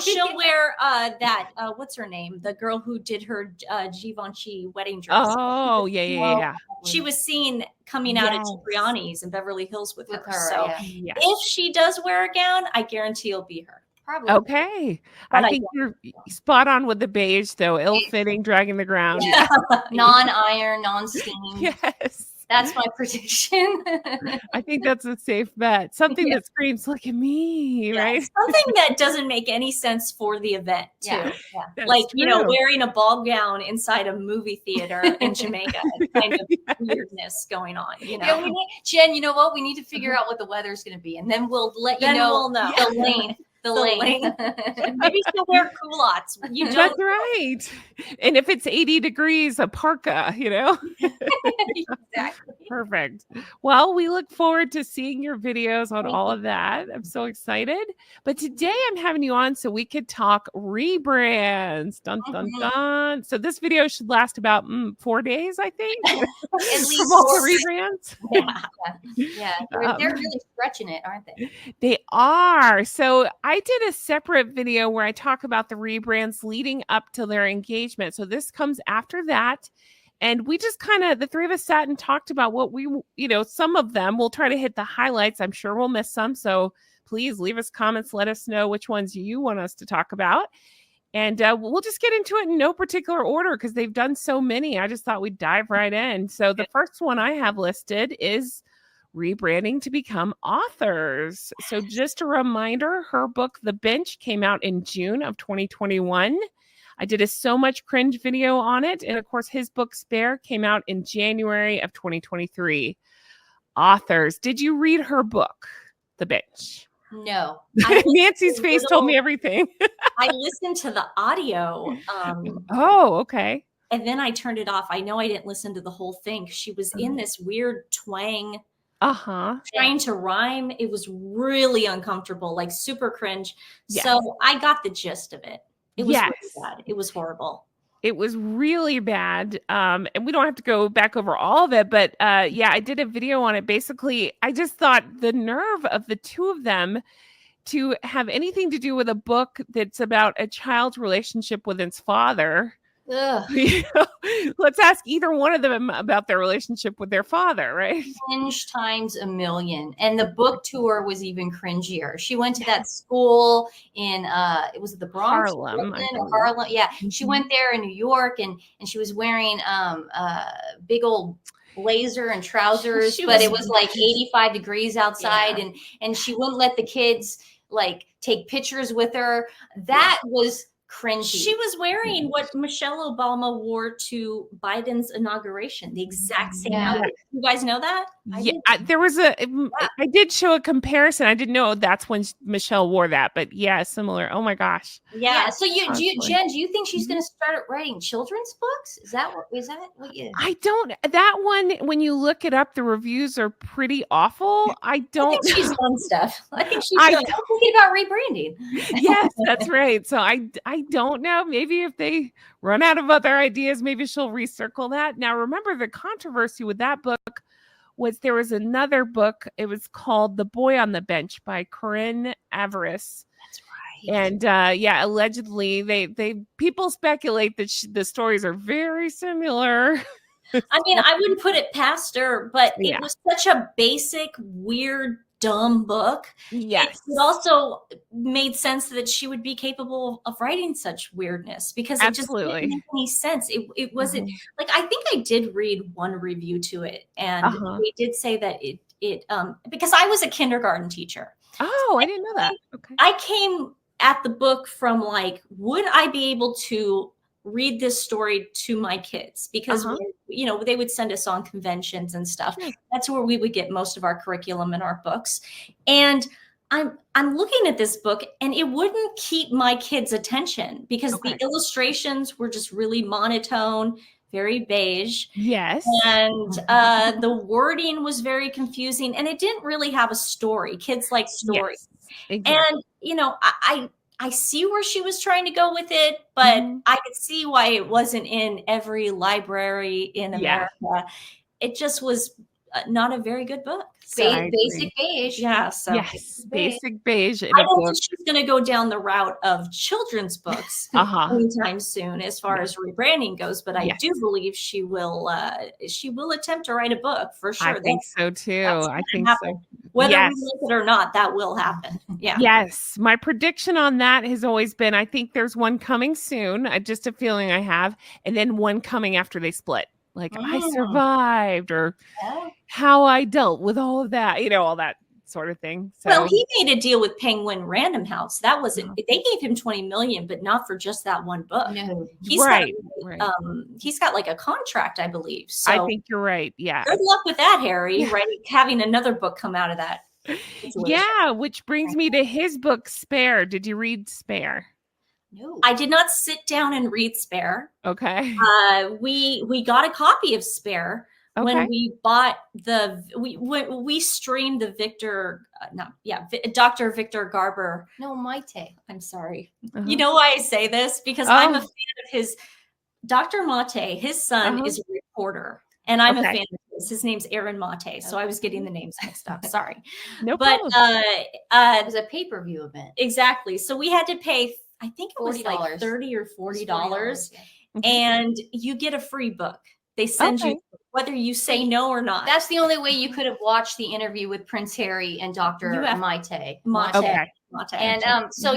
she'll wear that what's her name? The girl who did her Givenchy wedding dress. Oh, yeah. She was seen coming out at Yes. Cipriani's in Beverly Hills with her. So yeah. if she does wear a gown, I guarantee it'll be her. Probably. Okay. But I think you're spot on with the beige, though. Ill-fitting, dragging the ground. Yeah. Non-iron, non-steam. Yes. That's my prediction. I think that's a safe bet. Something that screams, look at me, right? Something that doesn't make any sense for the event, too. Yeah. Like, you know, wearing a ball gown inside a movie theater in Jamaica. Kind of weirdness going on, you know? Yeah, Jen, you know what? We need to figure out what the weather's going to be, and then we'll let you know. We'll know. The lane. The lane. Maybe she'll wear culottes. That's right. And if it's 80 degrees, a parka, you know? Exactly. Perfect. Well, we look forward to seeing your videos on all of that. I'm so excited. But today I'm having you on so we could talk rebrands. Dun, dun, dun. So this video should last about 4 days, I think. At least from all the rebrands. Yeah. They're really stretching it, aren't they? They are. So I did a separate video where I talk about the rebrands leading up to their engagement. So this comes after that. And we just kind of, the three of us sat and talked about what we, you know, some of them. We'll try to hit the highlights. I'm sure we'll miss some. So please leave us comments. Let us know which ones you want us to talk about. And we'll just get into it in no particular order because they've done so many. I just thought we'd dive right in. So the first one I have listed is rebranding to become authors. So just a reminder, her book, The Bench, came out in June of 2021. I did a So Much Cringe video on it. And of course, his book, Spare, came out in January of 2023. Authors. Did you read her book, The Bench? No. Nancy's face told me everything. I listened to the audio. Oh, okay. And then I turned it off. I know I didn't listen to the whole thing. She was in this weird twang. Trying to rhyme. It was really uncomfortable, like super cringe. Yes. So I got the gist of it. It was really bad. It was horrible. It was really bad. And we don't have to go back over all of it, but yeah, I did a video on it. Basically, I just thought the nerve of the two of them to have anything to do with a book that's about a child's relationship with its father. You know, let's ask either one of them about their relationship with their father, right? Cringe times a million. And the book tour was even cringier. She went to that school in it was the Bronx, Harlem. Harlem. Yeah. She went there in New York and she was wearing big old blazer and trousers, but it was like 85 degrees outside and she wouldn't let the kids like take pictures with her. That was cringy. She was wearing what Michelle Obama wore to Biden's inauguration, the exact same outfit. You guys know that? There was I did show a comparison. I didn't know that's when Michelle wore that, but yeah, similar. Oh my gosh. Yeah. So Jen, do you think she's going to start writing children's books? Is that what you? I don't. That one, when you look it up, the reviews are pretty awful. I think she's done stuff. I think she's thinking about rebranding. Yes, that's right. So I don't know. Maybe if they run out of other ideas, maybe she'll recircle that. Now, remember the controversy with that book was there was another book. It was called The Boy on the Bench by Corinne Avarice. That's right. And allegedly they people speculate that the stories are very similar. I mean, I wouldn't put it past her, but it was such a basic, weird, dumb book. Yes. It also made sense that she would be capable of writing such weirdness because it just didn't make any sense. It wasn't like, I think I did read one review to it and they did say that it because I was a kindergarten teacher. Oh, I didn't know that. Okay. I came at the book from like, would I be able to read this story to my kids? Because you know, they would send us on conventions and stuff. That's where we would get most of our curriculum and our books. And I'm looking at this book and it wouldn't keep my kids' attention because the illustrations were just really monotone, very beige. Yes. And the wording was very confusing and it didn't really have a story. Kids like stories. Yes, exactly. And you know, I see where she was trying to go with it, but I could see why it wasn't in every library in America. It just was not a very good book. So, Basic beige. yeah. So Yes, basic beige in I a don't book. think she's going to go down the route of children's books anytime soon, as far as rebranding goes. But I do believe she will attempt to write a book for sure. I think so too. I think so. Whether we like it or not, that will happen. Yeah. Yes. My prediction on that has always been, I think there's one coming soon. Just a feeling I have, and then one coming after they split. Like I survived, or how I dealt with all of that, all that sort of thing. So, well, he made a deal with Penguin Random House. That wasn't. They gave him $20 million, but not for just that one book. No. He's got like a contract, I believe. So I think you're right. Yeah. Good luck with that, Harry. Right, having another book come out of that. Yeah, which brings me to his book, Spare. Did you read Spare? No, I did not sit down and read Spare. Okay. We got a copy of Spare when we bought we streamed the Dr. Victor Garber. No, Maite. I'm sorry. You know why I say this? Because I'm a fan of his. Dr. Mate, his son, is a reporter, and I'm a fan of his. His name's Aaron Mate, so I was getting the names mixed up. Sorry. No problem. It was a pay-per-view event. Exactly. So we had to pay, I think it was $40. like $30 or $40, and you get a free book. They send you, whether you say no or not. That's the only way you could have watched the interview with Prince Harry and Dr. Mate. And so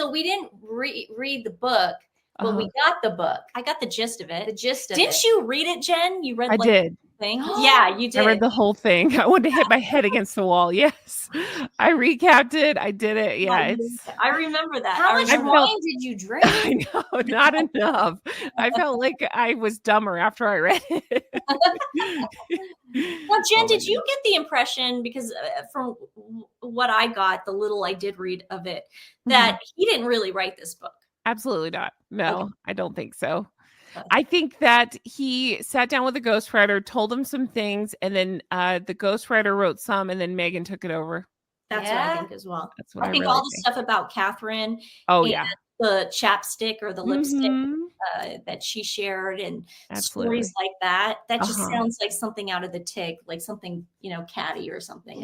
we didn't read the book, but we got the book. I got the gist of it. Didn't you read it, Jen? You read I did. Thing? Yeah, you did. I read the whole thing. I wanted to hit my head against the wall. Yes. I recapped it. I did it. Yeah. I remember that. How much wine did you drink? I know, not enough. I felt like I was dumber after I read it. Well, Jen, did you get the impression, because from what I got, the little I did read of it, that he didn't really write this book? Absolutely not. No, I don't think so. I think that he sat down with the ghostwriter, told him some things, and then the ghostwriter wrote some, and then Meghan took it over. That's what I think as well. That's what I think all the stuff about Catherine. The chapstick or the lipstick that she shared, and stories like that. That just sounds like something out of The Tick, like something, catty or something.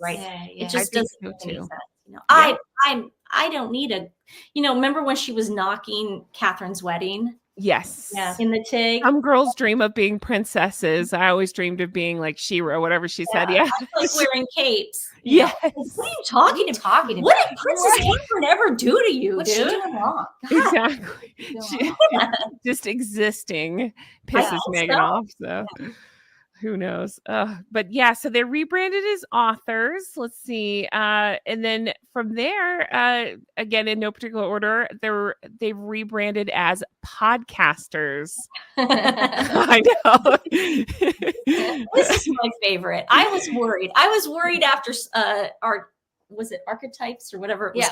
Right. It just doesn't make any sense. I don't need a. Remember when she was knocking Catherine's wedding? Yes. Yeah. In The Tick. Some girls dream of being princesses. I always dreamed of being like She-Ra, whatever she said. Yeah. Like wearing capes. Yes. What are you talking about? What did Princess Catherine ever do to you, What's dude? she doing wrong? Exactly. Just existing pisses Meghan off. So who knows? But yeah, so they're rebranded as authors. Let's see. And then from there, again, in no particular order, they've rebranded as podcasters. I know. This is my favorite. I was worried after was it Archetypes or whatever it was?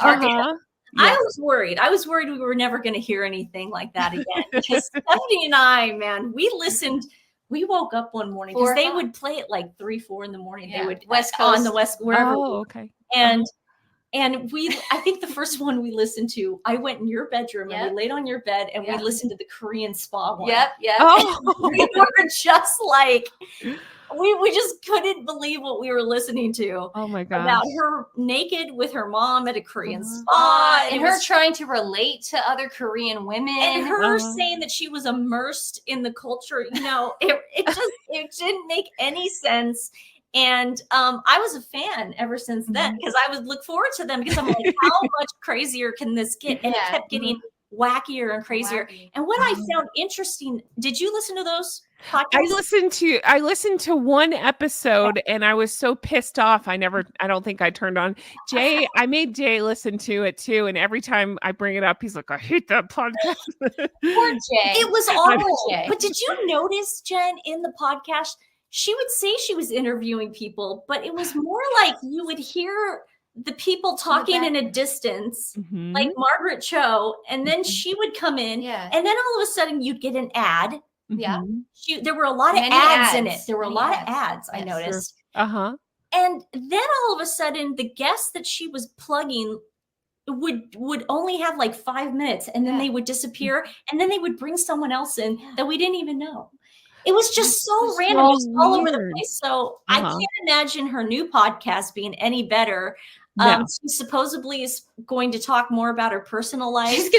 I was worried. I was worried we were never going to hear anything like that again. Because Stephanie and I, man, we woke up one morning because they would play it like 3, 4 in the morning. They would West Coast, on the West, wherever. Oh, okay. And I think the first one we listened to, I went in your bedroom and we laid on your bed and we listened to the Korean spa one. Yep. Oh, we were just like, we just couldn't believe what we were listening to. Oh my God. About her naked with her mom at a Korean spa. And her trying to relate to other Korean women. And her saying that she was immersed in the culture. It didn't make any sense. And I was a fan ever since then, because I would look forward to them, because I'm like, how much crazier can this get? And it kept getting wackier and crazier. And what I found interesting, did you listen to those podcasts? I listened to one episode and I was so pissed off. I don't think I turned on Jay. I made Jay listen to it too. And every time I bring it up, he's like, I hate that podcast. Poor Jay. It was awful. But did you notice, Jen, in the podcast, she would say she was interviewing people, but it was more like you would hear the people talking in a distance, like Margaret Cho, and then she would come in, and then all of a sudden you'd get an ad. Yeah. There were a lot of ads in it. There were a lot of ads, I noticed. Sure. And then all of a sudden, the guests that she was plugging would only have like 5 minutes, and then they would disappear, and then they would bring someone else in that we didn't even know. It was just so random. It was all over the place. So I can't imagine her new podcast being any better. No. She supposedly is going to talk more about her personal life.